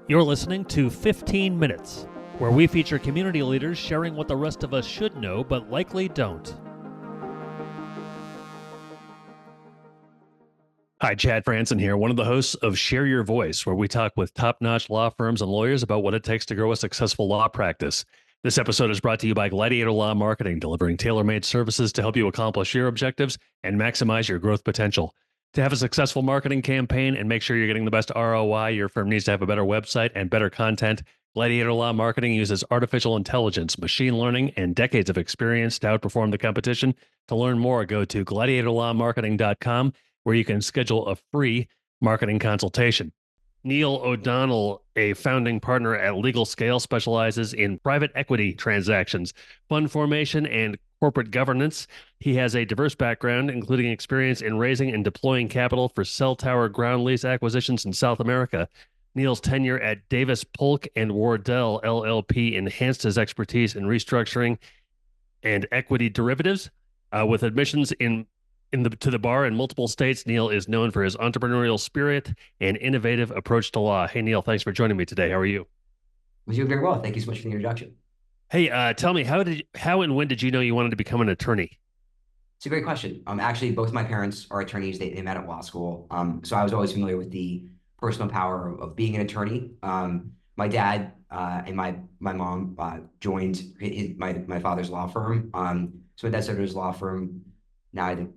You're listening to 15 Minutes, where we feature community leaders sharing what the rest of us should know but likely don't. Hi, Chad Franson here, one of the hosts of Share Your Voice, where we talk with top-notch law firms and lawyers about what it takes to grow a successful law practice. This episode is brought to you by Gladiator Law Marketing, delivering tailor-made services to help you accomplish your objectives and maximize your growth potential. To have a successful marketing campaign and make sure you're getting the best ROI, your firm needs to have a better website and better content. Gladiator Law Marketing uses artificial intelligence, machine learning, and decades of experience to outperform the competition. To learn more, go to gladiatorlawmarketing.com, where you can schedule a free marketing consultation. Neil O'Donnell, a founding partner at Legal Scale, specializes in private equity transactions, fund formation, and corporate governance. He has a diverse background, including experience in raising and deploying capital for cell tower ground lease acquisitions in South America. Neil's tenure at Davis Polk and Wardwell LLP enhanced his expertise in restructuring and equity derivatives. With admissions to the bar in multiple states, Neil is known for his entrepreneurial spirit and innovative approach to law. Hey, Neil, thanks for joining me today. How are you? I'm doing very well. Thank you so much for the introduction. Hey, tell me, how and when did you know you wanted to become an attorney? It's a great question. Actually, both my parents are attorneys. They met at law school. So I was always familiar with the personal power of being an attorney. My dad and my mom joined my father's law firm. So my dad started his law firm now, I think,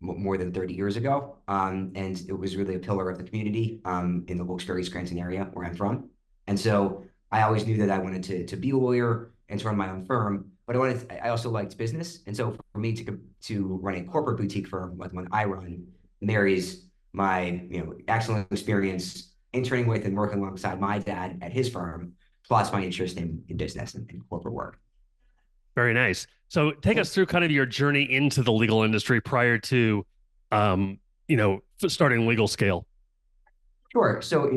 more than 30 years ago. And it was really a pillar of the community in the Wilkes-Barre, Scranton area where I'm from. And so I always knew that I wanted to be a lawyer and to run my own firm, but I also liked business. And so for me to run a corporate boutique firm like the one I run marries my excellent experience interning with and working alongside my dad at his firm, plus my interest in business and corporate work. Very nice. So take us through kind of your journey into the legal industry prior to, starting Legal Scale. Sure. So,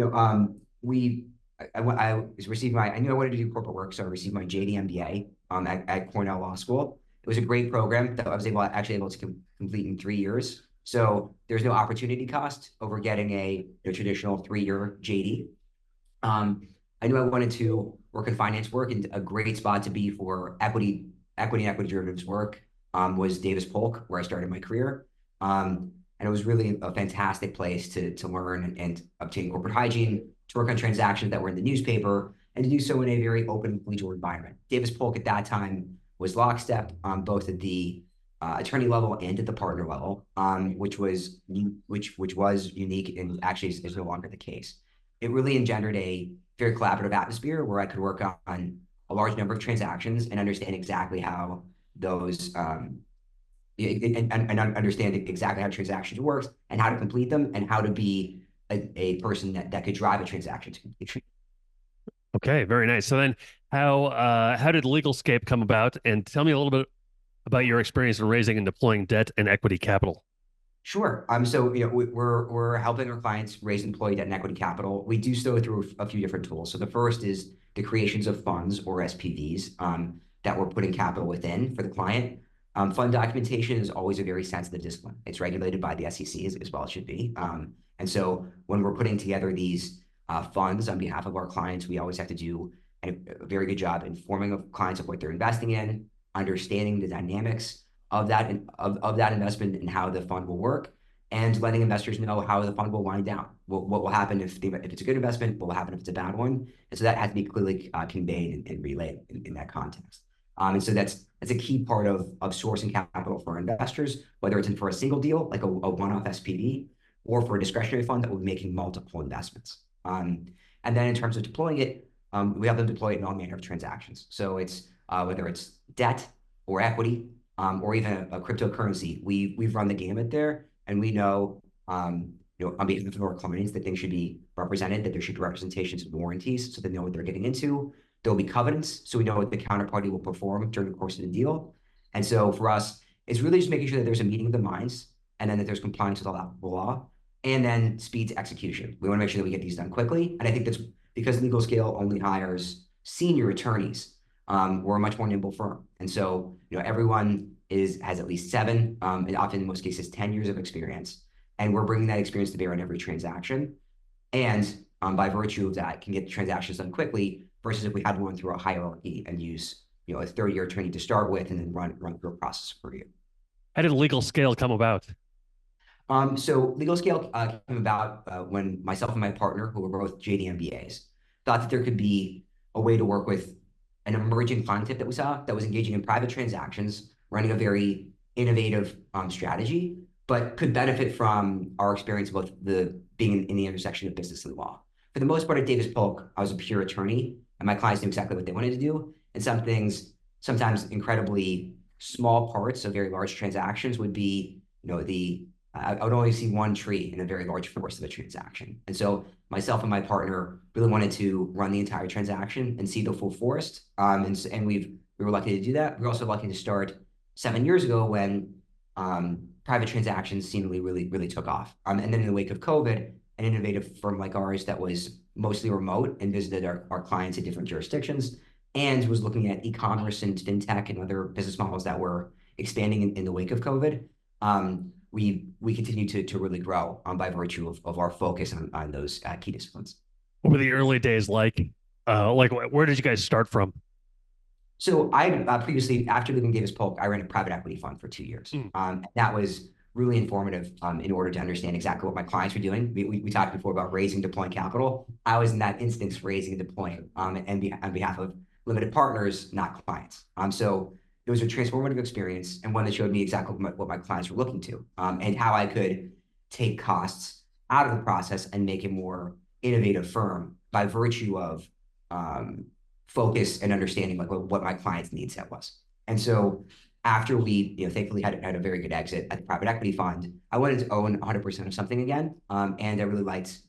I was receiving I knew I wanted to do corporate work, so I received my JD MBA at Cornell Law School. It was a great program that I was able to complete in 3 years. So there's no opportunity cost over getting a traditional 3-year JD. I knew I wanted to work in finance work, and a great spot to be for equity and equity derivatives work was Davis Polk, where I started my career. And it was really a fantastic place to learn and obtain corporate hygiene, to work on transactions that were in the newspaper, and to do so in a very open, collegial environment. Davis Polk at that time was lockstep, both at the attorney level and at the partner level, which was unique and actually is no longer the case. It really engendered a very collaborative atmosphere where I could work on a large number of transactions and understand exactly how those and understand exactly how transactions works and how to complete them and how to be a person that could drive a transaction to completion. Okay, very nice. So then how did LegalScape come about? And tell me a little bit about your experience in raising and deploying debt and equity capital. Sure. So we're helping our clients raise and deploy debt and equity capital. We do so through a few different tools. So the first is the creations of funds or SPVs that we're putting capital within for the client. Fund documentation is always a very sensitive discipline. It's regulated by the SEC as well it should be. And so when we're putting together these funds on behalf of our clients, we always have to do a very good job informing of clients of what they're investing in, understanding the dynamics of that investment and how the fund will work, and letting investors know how the fund will wind down. What will happen if it's a good investment, what will happen if it's a bad one. And so that has to be clearly conveyed and relayed in that context. And so that's a key part of sourcing capital for investors, whether it's for a single deal, like a one-off SPV, or for a discretionary fund that will be making multiple investments. And then in terms of deploying it, we have them deploy it in all manner of transactions. So it's whether it's debt or equity, or even a cryptocurrency, we've run the gamut there, and we know, on behalf of our clients that things should be represented, that there should be representations and warranties, so they know what they're getting into. There'll be covenants, so we know what the counterparty will perform during the course of the deal. And so for us, it's really just making sure that there's a meeting of the minds, and then that there's compliance with all the law, and then speed to execution. We want to make sure that we get these done quickly, and I think that's because Legal Scale only hires senior attorneys. We're a much more nimble firm. And so, everyone has at least 7, and often in most cases, 10 years of experience. And we're bringing that experience to bear on every transaction. and by virtue of that, can get transactions done quickly versus if we had one through a hierarchy and use a third-year attorney to start with and then run through a process for you. How did legal scale come about? So legal scale came about when myself and my partner, who were both JD MBAs, thought that there could be a way to work with an emerging client tip that we saw that was engaging in private transactions, running a very innovative strategy, but could benefit from our experience both being in the intersection of business and law. For the most part at Davis Polk, I was a pure attorney, and my clients knew exactly what they wanted to do. And some things, sometimes incredibly small parts of very large transactions would be, I would only see one tree in a very large forest of a transaction. And so myself and my partner really wanted to run the entire transaction and see the full forest. And we were lucky to do that. We were also lucky to start 7 years ago when private transactions seemingly really took off. And then in the wake of COVID, an innovative firm like ours that was mostly remote and visited our clients in different jurisdictions and was looking at e-commerce and fintech and other business models that were expanding in the wake of COVID. We continue to really grow by virtue of our focus on those key disciplines. What were the early days like? Where did you guys start from? So I previously, after leaving Davis Polk, I ran a private equity fund for 2 years. That was really informative in order to understand exactly what my clients were doing. We talked before about raising, deploying capital. I was in that instance raising and deploying on behalf of limited partners, not clients. So it was a transformative experience and one that showed me exactly what my clients were looking to and how I could take costs out of the process and make a more innovative firm by virtue of focus and understanding what my clients' need set was. And so after we thankfully had a very good exit at the private equity fund, I wanted to own 100% of something again. And I really liked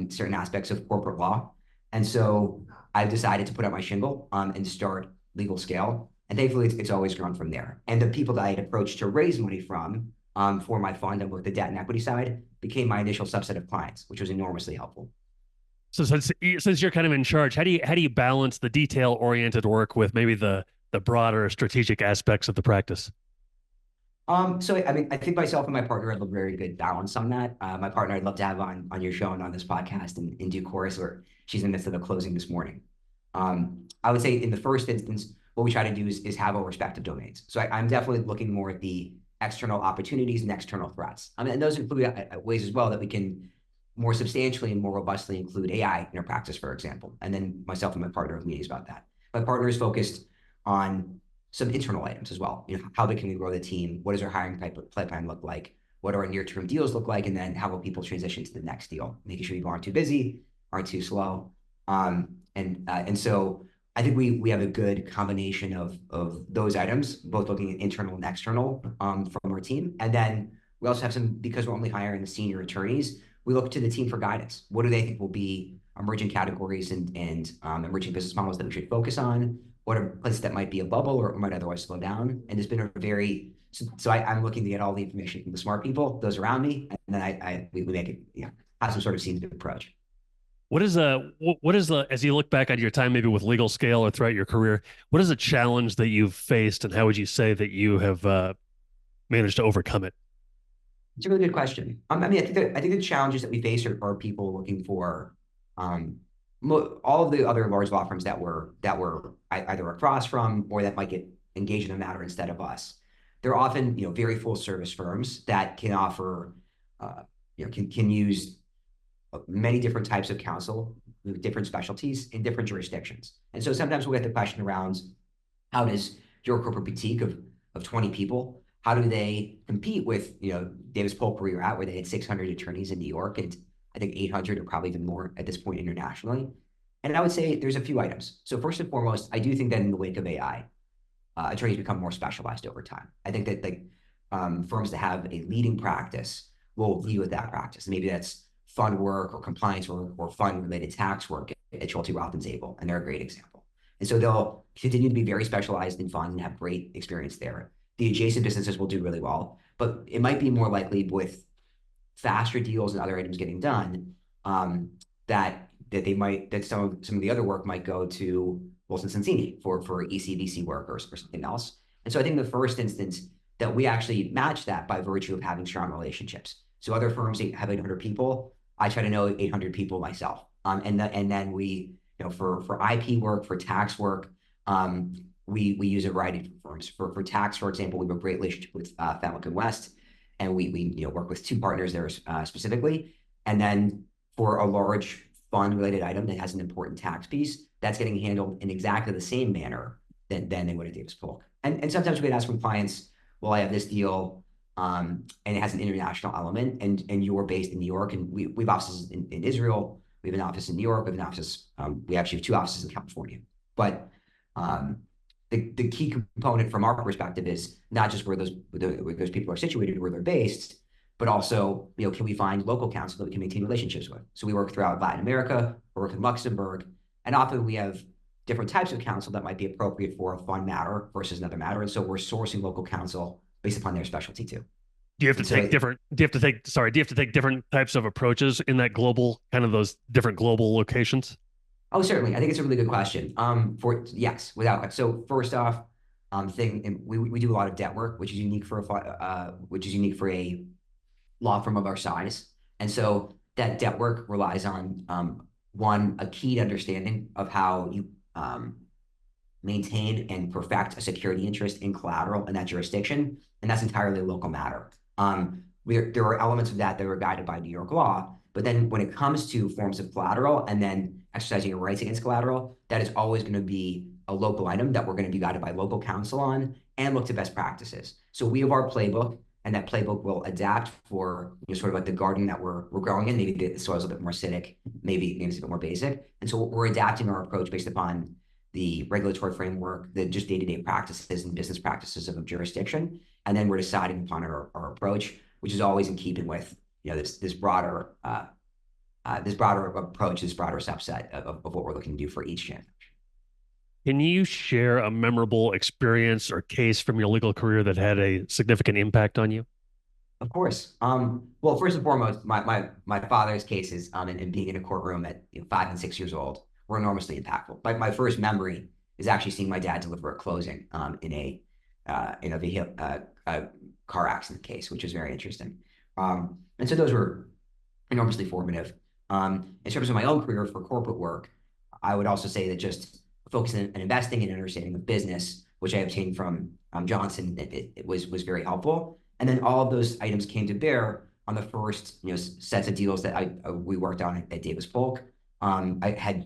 certain aspects of corporate law. And so I decided to put out my shingle and start Legal Scale. And thankfully, it's always grown from there. And the people that I had approached to raise money from for my fund on both the debt and equity side became my initial subset of clients, which was enormously helpful. So since you're kind of in charge, how do you balance the detail-oriented work with maybe the broader strategic aspects of the practice? So I mean, I think myself and my partner have a very good balance on that. My partner, I'd love to have on your show and on this podcast in due course, or she's in the midst of a closing this morning. I would say in the first instance, what we try to do is have our respective domains. So I'm definitely looking more at the external opportunities and external threats. And those include ways as well that we can more substantially and more robustly include AI in our practice, for example. And then myself and my partner have meetings about that. My partner is focused on some internal items as well. How big can we grow the team? What does our hiring pipeline look like? What do our near-term deals look like? And then how will people transition to the next deal? Making sure people aren't too busy, aren't too slow. And so I think we have a good combination of those items, both looking at internal and external from our team. And then we also have some, because we're only hiring the senior attorneys, we look to the team for guidance. What do they think will be emerging categories and emerging business models that we should focus on? What are places that might be a bubble or might otherwise slow down? And it's been a very, so I'm looking to get all the information from the smart people, those around me, and then we make it, have some sort of seamless approach. What is as you look back on your time, maybe with Legal Scale or throughout your career, what is a challenge that you've faced and how would you say that you have managed to overcome it? It's a really good question. I mean, I think the challenges that we face are people looking for all of the other large law firms that we're either across from or that might get engaged in a matter instead of us. They're often very full service firms that can offer can use many different types of counsel with different specialties in different jurisdictions. And so sometimes we'll get the question around how does your corporate boutique of 20 people, how do they compete with Davis Polk where you're at, where they had 600 attorneys in New York and I think 800 or probably even more at this point internationally. And I would say there's a few items. So first and foremost, I do think that in the wake of AI, attorneys become more specialized over time. I think that firms that have a leading practice will lead with that practice. Maybe that's fund work or compliance work or fund-related tax work at Schulte, Roth, and Zabel, and they're a great example. And so they'll continue to be very specialized in funds and have great experience there. The adjacent businesses will do really well, but it might be more likely with faster deals and other items getting done that some of the other work might go to Wilson Sonsini for ECVC work or something else. And so I think in the first instance that we actually match that by virtue of having strong relationships. So other firms have 800 people. I try to know 800 people myself. And then we, for IP work, for tax work, we use a variety of different firms. For tax, for example, we have a great relationship with Falcon and West, and we work with two partners there specifically. And then for a large fund-related item that has an important tax piece, that's getting handled in exactly the same manner than they would at Davis Polk. And sometimes we'd ask from clients, well, I have this deal, and it has an international element, and you're based in New York, and we have offices in Israel, we have an office in New York, we have an office, we actually have two offices in California. But the key component from our perspective is not just where those people are situated, where they're based, but also, can we find local counsel that we can maintain relationships with? So we work throughout Latin America, we work in Luxembourg, and often we have different types of counsel that might be appropriate for a fund matter versus another matter. And so we're sourcing local counsel based upon their specialty too. Do you have to take different types of approaches in that global, kind of those different global locations? Oh, certainly. I think it's a really good question. Yes, without. So first off, we do a lot of debt work, which is unique for a law firm of our size. And so that debt work relies on one, a keen understanding of how you maintain and perfect a security interest in collateral in that jurisdiction, and that's entirely a local matter. There are elements of that are guided by New York law, but then when it comes to forms of collateral and then exercising your rights against collateral, that is always going to be a local item that we're going to be guided by local counsel on and look to best practices. So we have our playbook, and that playbook will adapt for sort of like the garden that we're growing in. Maybe the soil's a bit more acidic, maybe it's a bit more basic. And so we're adapting our approach based upon the regulatory framework, the just day-to-day practices and business practices of a jurisdiction. And then we're deciding upon our approach, which is always in keeping with this broader approach, this broader subset of what we're looking to do for each transaction. Can you share a memorable experience or case from your legal career that had a significant impact on you? Of course. Well, first and foremost, my father's cases and being in a courtroom at 5 and 6 years old were enormously impactful. My first memory is actually seeing my dad deliver a closing in a car accident case, which was very interesting. And so those were enormously formative. In terms of my own career for corporate work, I would also say that just focusing on investing and understanding of business, which I obtained from Johnson, it was very helpful. And then all of those items came to bear on the first sets of deals that we worked on at Davis Polk. I had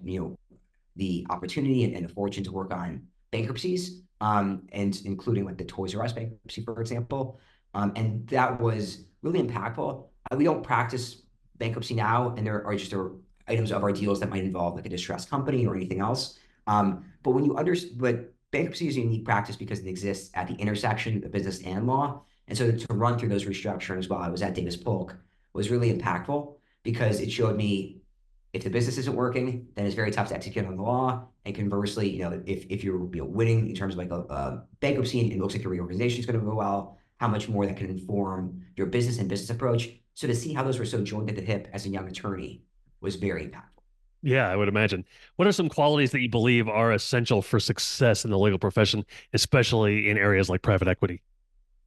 the opportunity and the fortune to work on bankruptcies, and including like the Toys R Us bankruptcy, for example. And that was really impactful. We don't practice bankruptcy now, and there are just items of our deals that might involve like a distressed company or anything else. But bankruptcy is a unique practice because it exists at the intersection of business and law. And so to run through those restructurings while I was at Davis Polk was really impactful because it showed me if the business isn't working, then it's very tough to execute on the law. And conversely, if you're winning in terms of like a bankruptcy and it looks like your reorganization is going to go well, how much more that can inform your business and business approach. So to see how those were so joined at the hip as a young attorney was very impactful. Yeah, I would imagine. What are some qualities that you believe are essential for success in the legal profession, especially in areas like private equity?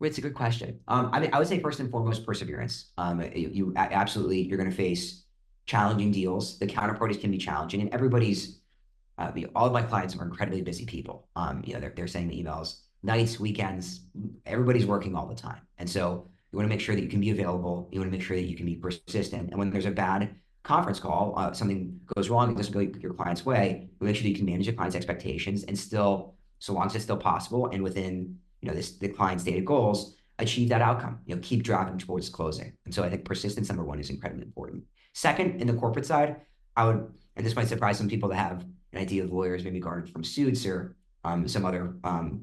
Well, it's a good question. I would say first and foremost, perseverance. Absolutely, you're going to face challenging deals. The counterparties can be challenging, and all of my clients are incredibly busy people. They're sending me emails, nights, weekends. Everybody's working all the time, and so you want to make sure that you can be available. You want to make sure that you can be persistent. And when there's a bad conference call, something goes wrong, it doesn't go your client's way, you make sure that you can manage your client's expectations and still, so long as it's still possible and within the client's stated goals, achieve that outcome. Keep driving towards closing. And so I think persistence, number one, is incredibly important. Second, in the corporate side, and this might surprise some people that have an idea of lawyers maybe garnered from Suits or some other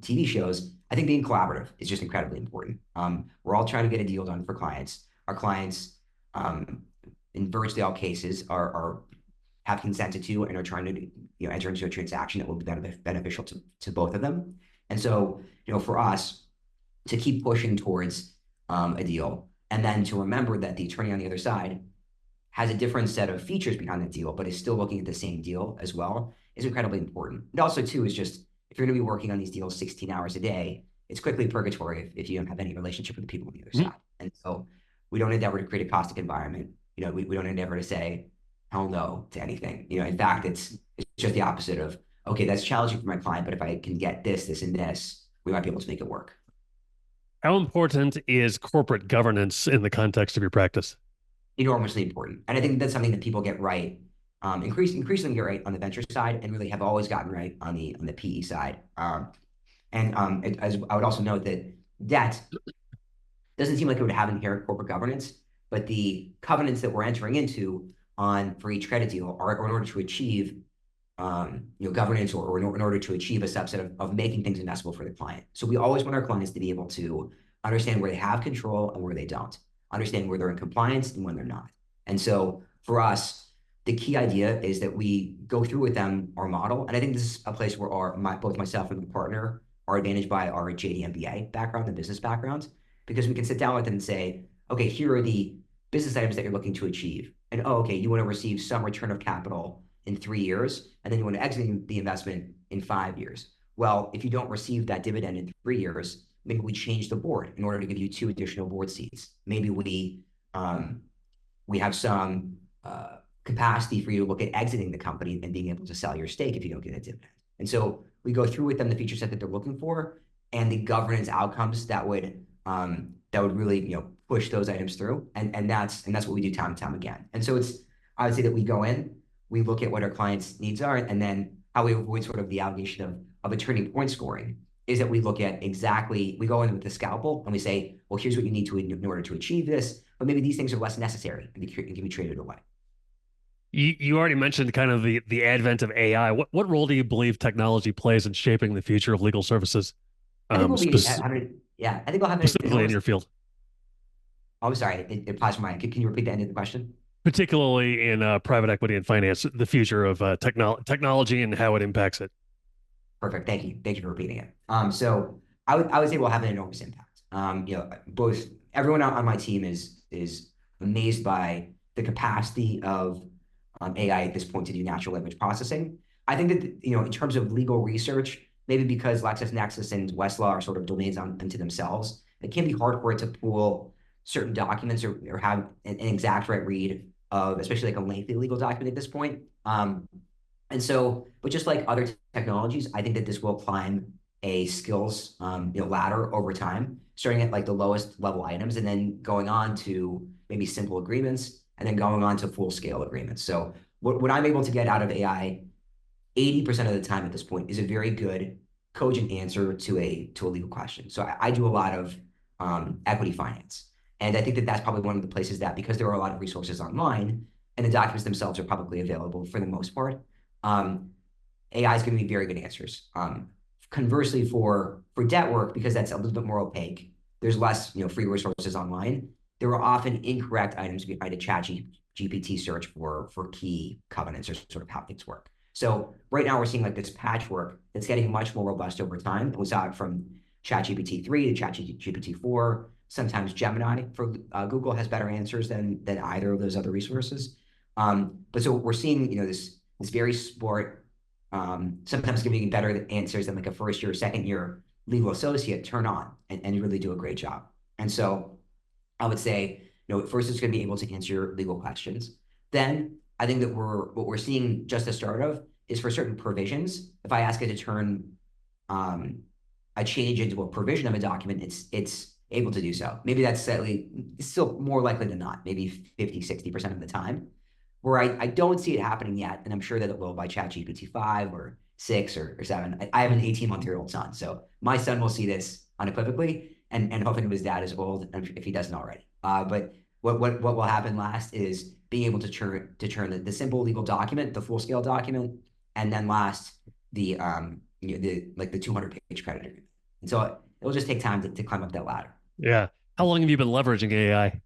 TV shows. I think being collaborative is just incredibly important. We're all trying to get a deal done for clients. Our clients, in virtually all cases, have consented to and are trying to enter into a transaction that will be beneficial to both of them. And so, for us to keep pushing towards a deal, and then to remember that the attorney on the other side has a different set of features behind the deal, but is still looking at the same deal as well, is incredibly important. And also, too, is just if you're going to be working on these deals 16 hours a day, it's quickly purgatory if you don't have any relationship with the people on the other side. And so we don't endeavor to create a caustic environment. we don't endeavor to say hell no to anything. In fact, it's just the opposite of, okay, that's challenging for my client, but if I can get this, this, and this, we might be able to make it work. How important is corporate governance in the context of your practice? Enormously important. And I think that's something that people get right, increasingly get right on the venture side, and really have always gotten right on the PE side. As I would also note that debt doesn't seem like it would have inherent corporate governance, but the covenants that we're entering into for each credit deal are in order to achieve governance, or in order to achieve a subset of making things investable for the client. So we always want our clients to be able to understand where they have control and where they don't, understand where they're in compliance and when they're not. And so for us, the key idea is that we go through with them our model. And I think this is a place where both myself and the partner are advantaged by our JD MBA background, the business background, because we can sit down with them and say, okay, here are the business items that you're looking to achieve. And okay, you want to receive some return of capital in 3 years, and then you want to exit the investment in 5 years. Well, if you don't receive that dividend in 3 years, maybe we change the board in order to give you 2 additional board seats. Maybe we have some capacity for you to look at exiting the company and being able to sell your stake if you don't get a dividend. And so we go through with them the feature set that they're looking for and the governance outcomes that would really push those items through. And that's what we do time and time again. And so I would say that we go in, we look at what our clients' needs are, and then how we avoid sort of the allegation of a turning point scoring is that we look at we go in with the scalpel and we say, well, here's what you need to in order to achieve this, but maybe these things are less necessary and can be traded away. You already mentioned kind of the advent of AI. What role do you believe technology plays in shaping the future of legal services, I think we'll be I think we'll have specifically in your field? Oh, I'm sorry, it paused my mind. Can you repeat the end of the question? Particularly in private equity and finance, the future of technology and how it impacts it. Perfect. Thank you. Thank you for repeating it. So I would say we'll have an enormous impact. Both everyone on my team is amazed by the capacity of AI at this point to do natural language processing. I think that in terms of legal research, maybe because LexisNexis and Westlaw are sort of domains unto themselves, it can be hard for it to pull certain documents or have an exact right read of, especially like a lengthy legal document at this point. But just like other technologies, I think that this will climb a skills ladder over time, starting at like the lowest level items and then going on to maybe simple agreements and then going on to full scale agreements. So what I'm able to get out of AI 80% of the time at this point is a very good cogent answer to a legal question. So I do a lot of equity finance. And I think that that's probably one of the places that, because there are a lot of resources online and the documents themselves are publicly available for the most part, AI is going to be very good answers. Conversely, for debt work, because that's a little bit more opaque, there's less free resources online. There are often incorrect items behind a ChatGPT search for key covenants or sort of how things work. So right now we're seeing like this patchwork that's getting much more robust over time. And we saw it from ChatGPT 3 to ChatGPT 4. Sometimes Gemini for Google has better answers than either of those other resources. But so we're seeing this very sport, sometimes giving better answers than like a first year, second year legal associate turn on and really do a great job. And so I would say, first it's going to be able to answer your legal questions. Then I think that what we're seeing just the start of is for certain provisions. If I ask it to turn a change into a provision of a document, it's able to do so. Maybe that's still more likely than not, maybe 50, 60% of the time. Where I don't see it happening yet, and I'm sure that it will by ChatGPT 5 or 6 or 7. I have an 18-month-old son, so my son will see this unequivocally, and hoping his dad is old if he doesn't already. But what will happen last is being able to turn the simple legal document, the full-scale document, and then last the 200-page credit agreement. And so it'll just take time to climb up that ladder. Yeah. How long have you been leveraging AI?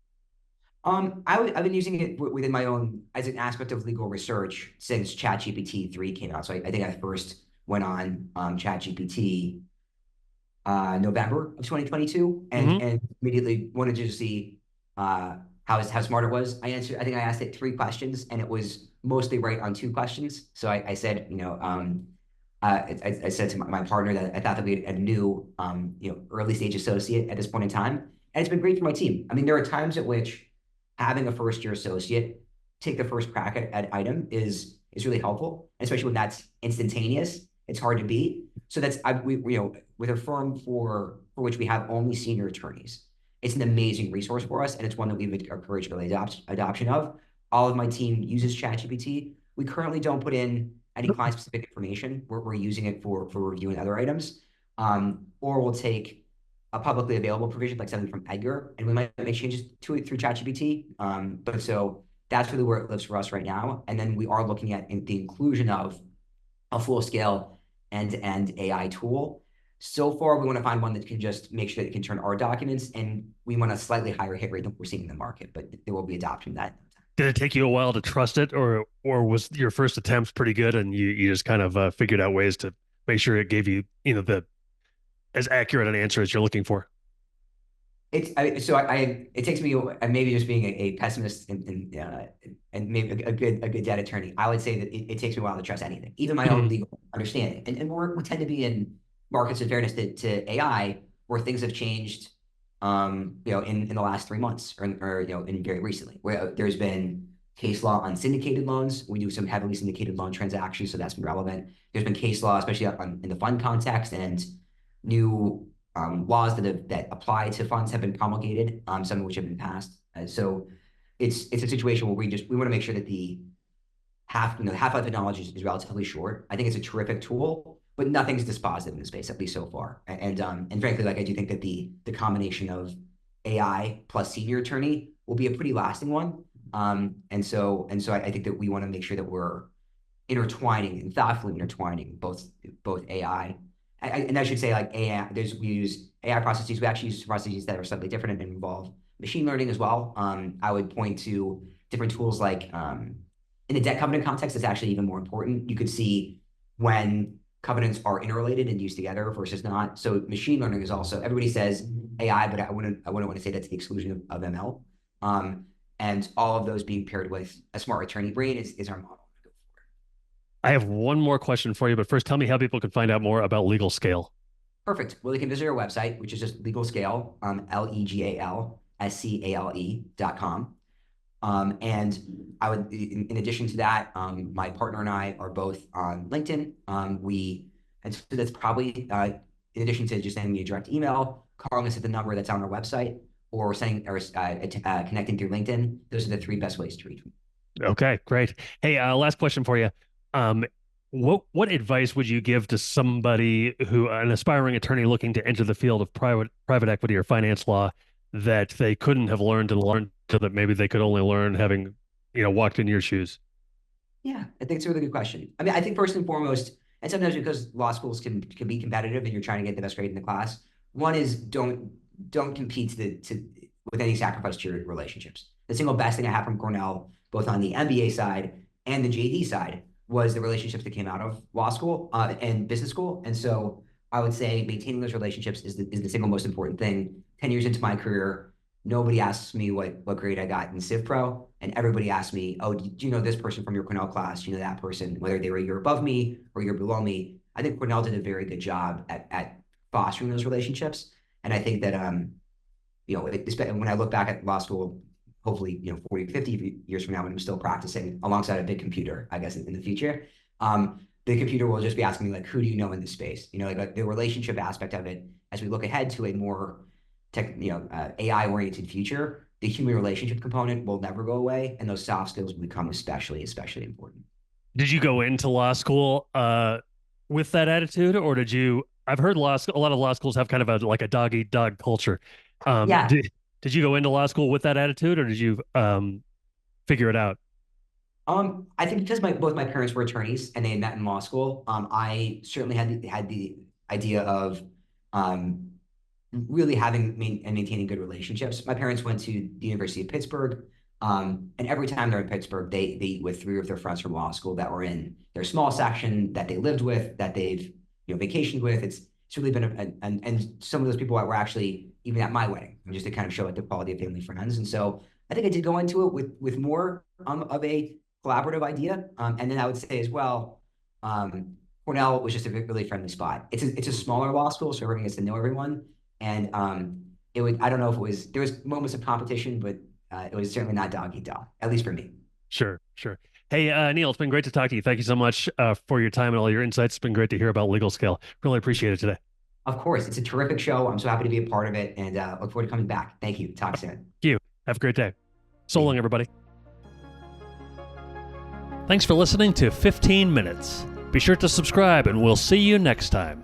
I've been using it within my own as an aspect of legal research since ChatGPT 3 came out. So I think I first went on ChatGPT November of 2022 and immediately wanted to see how smart it was. I think I asked it 3 questions and it was mostly right on 2 questions. So I said, I said to my partner that I thought that we had a new, early stage associate at this point in time. And it's been great for my team. I mean, there are times at which having a first-year associate take the first crack at item is really helpful, especially when that's instantaneous. It's hard to beat. So with a firm for which we have only senior attorneys, it's an amazing resource for us, and it's one that we've encouraged early adoption of. All of my team uses ChatGPT. We currently don't put in any client-specific information. We're using it for reviewing other items, or we'll take a publicly available provision like something from Edgar, and we might make changes to it through ChatGPT. But so that's really where it lives for us right now. And then we are looking at the inclusion of a full-scale end-to-end AI tool. So far, we want to find one that can just make sure that it can turn our documents, and we want a slightly higher hit rate than we're seeing in the market, but there will be adoption of that. Did it take you a while to trust it, or was your first attempt pretty good and you just kind of figured out ways to make sure it gave you, the as accurate an answer as you're looking for? It takes me maybe just being a pessimist and maybe a good debt attorney. I would say that it takes me a while to trust anything, even my own legal understanding. And we tend to be in markets, in fairness to AI, where things have changed, in the last 3 months or in very recently, where there's been case law on syndicated loans. We do some heavily syndicated loan transactions, so that's been relevant. There's been case law, especially in the fund context, and new laws that apply to funds have been promulgated, some of which have been passed. So it's a situation where we want to make sure that the half-life of knowledge is relatively short. I think it's a terrific tool, but nothing's dispositive in the space, at least so far. And frankly, I do think that the combination of AI plus senior attorney will be a pretty lasting one. And so I think that we want to make sure that we're intertwining and thoughtfully intertwining both AI. And I should say, AI, we use AI processes. We actually use processes that are slightly different and involve machine learning as well. I would point to different tools in the debt covenant context, it's actually even more important. You could see when covenants are interrelated and used together versus not. So machine learning is also, everybody says AI, but I wouldn't want to say that's the exclusion of ML. And all of those being paired with a smart attorney brain is our model. I have one more question for you, but first tell me how people can find out more about Legal Scale. Perfect. Well, they can visit our website, which is just Legal Scale, LEGALSCALE.com. And I would, in addition to that, my partner and I are both on LinkedIn. And so that's probably, in addition to just sending me a direct email, calling us at the number that's on our website, or connecting through LinkedIn. Those are the 3 best ways to reach me. Okay, great. Hey, last question for you. What advice would you give to somebody an aspiring attorney looking to enter the field of private equity or finance law that they couldn't have learned so that maybe they could only learn having, walked in your shoes? Yeah, I think it's a really good question. I mean, I think first and foremost, and sometimes because law schools can be competitive and you're trying to get the best grade in the class, one is don't compete with any sacrifice to your relationships. The single best thing I have from Cornell, both on the MBA side and the JD side, was the relationships that came out of law school and business school. And so I would say maintaining those relationships is the single most important thing. 10 years into my career, nobody asks me what grade I got in CivPro, and everybody asks me, oh, do you know this person from your Cornell class? Do you know that person, whether they were a year above me or a year below me? I think Cornell did a very good job at fostering those relationships. And I think that, when I look back at law school, hopefully, 40, 50 years from now, when I'm still practicing alongside a big computer, I guess in the future, the computer will just be asking me, who do you know in this space? The relationship aspect of it, as we look ahead to a more AI-oriented future, the human relationship component will never go away, and those soft skills will become especially important. Did you go into law school with that attitude, or did you? I've heard a lot of law schools have kind of a dog-eat-dog culture. Yeah. Did you go into law school with that attitude, or did you figure it out? I think because both my parents were attorneys and they met in law school, I certainly had the idea of really having and maintaining good relationships. My parents went to the University of Pittsburgh, and every time they're in Pittsburgh, they eat with 3 of their friends from law school that were in their small section that they lived with, that they've vacationed with. It's really been and some of those people were actually even at my wedding, just to kind of show the quality of family friends. And so I think I did go into it with more of a collaborative idea. And then I would say as well, Cornell was just a really friendly spot. It's a smaller law school, so everyone gets to know everyone. And I don't know if there was moments of competition, but it was certainly not dog eat dog, at least for me. Sure, sure. Hey, Neil, it's been great to talk to you. Thank you so much for your time and all your insights. It's been great to hear about Legal Scale. Really appreciate it today. Of course, it's a terrific show. I'm so happy to be a part of it, and look forward to coming back. Thank you. Talk soon. Thank you. Have a great day. So long, everybody. Thanks for listening to 15 Minutes. Be sure to subscribe, and we'll see you next time.